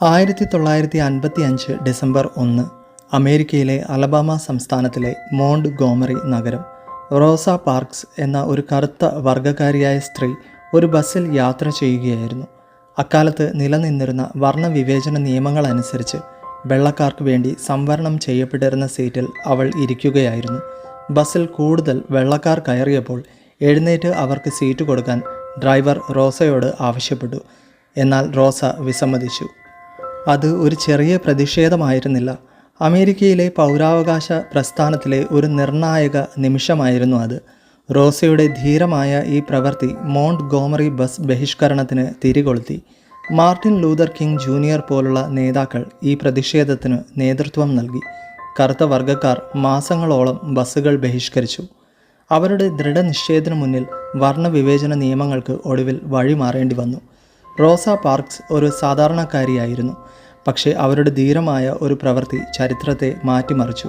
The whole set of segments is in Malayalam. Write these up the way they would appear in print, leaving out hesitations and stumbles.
1955 ഡിസംബർ 1 അമേരിക്കയിലെ അലബാമ സംസ്ഥാനത്തിലെ മോണ്ട് ഗോമറി നഗരം. റോസ പാർക്സ് എന്ന ഒരു കറുത്ത വർഗ്ഗക്കാരിയായ സ്ത്രീ ഒരു ബസ്സിൽ യാത്ര ചെയ്യുകയായിരുന്നു. അക്കാലത്ത് നിലനിന്നിരുന്ന വർണ്ണവിവേചന നിയമങ്ങളനുസരിച്ച് വെള്ളക്കാർക്ക് വേണ്ടി സംവരണം ചെയ്യപ്പെട്ടിരുന്ന സീറ്റിൽ അവൾ ഇരിക്കുകയായിരുന്നു. ബസ്സിൽ കൂടുതൽ വെള്ളക്കാർ കയറിയപ്പോൾ എഴുന്നേറ്റ് അവർക്ക് സീറ്റ് കൊടുക്കാൻ ഡ്രൈവർ റോസയോട് ആവശ്യപ്പെട്ടു. എന്നാൽ റോസ വിസമ്മതിച്ചു. അത് ഒരു ചെറിയ പ്രതിഷേധമായിരുന്നില്ല. അമേരിക്കയിലെ പൗരാവകാശ പ്രസ്ഥാനത്തിലെ ഒരു നിർണായക നിമിഷമായിരുന്നു അത്. റോസയുടെ ധീരമായ ഈ പ്രവൃത്തി മോണ്ട് ഗോമറി ബസ് ബഹിഷ്കരണത്തിന് തിരികൊളുത്തി. മാർട്ടിൻ ലൂതർ കിങ് ജൂനിയർ പോലുള്ള നേതാക്കൾ ഈ പ്രതിഷേധത്തിന് നേതൃത്വം നൽകി. കറുത്ത വർഗ്ഗക്കാർ മാസങ്ങളോളം ബസ്സുകൾ ബഹിഷ്കരിച്ചു. അവരുടെ ദൃഢനിശ്ചയത്തിനു മുന്നിൽ വർണ്ണവിവേചന നിയമങ്ങൾക്ക് ഒടുവിൽ വഴിമാറേണ്ടി വന്നു. റോസ പാർക്സ് ഒരു സാധാരണക്കാരിയായിരുന്നു. പക്ഷേ അവരുടെ ധീരമായ ഒരു പ്രവൃത്തി ചരിത്രത്തെ മാറ്റിമറിച്ചു.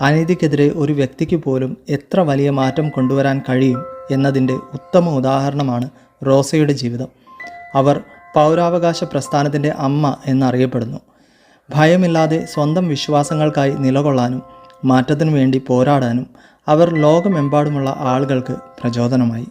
അനീതിക്കെതിരെ ഒരു വ്യക്തിക്ക് പോലും എത്ര വലിയ മാറ്റം കൊണ്ടുവരാൻ കഴിയും എന്നതിൻ്റെ ഉത്തമ ഉദാഹരണമാണ് റോസയുടെ ജീവിതം. അവർ പൗരാവകാശ പ്രസ്ഥാനത്തിൻ്റെ അമ്മ എന്നറിയപ്പെടുന്നു. ഭയമില്ലാതെ സ്വന്തം വിശ്വാസങ്ങൾക്കായി നിലകൊള്ളാനും മാറ്റത്തിനു വേണ്ടി പോരാടാനും അവർ ലോകമെമ്പാടുമുള്ള ആളുകൾക്ക് പ്രചോദനമായി.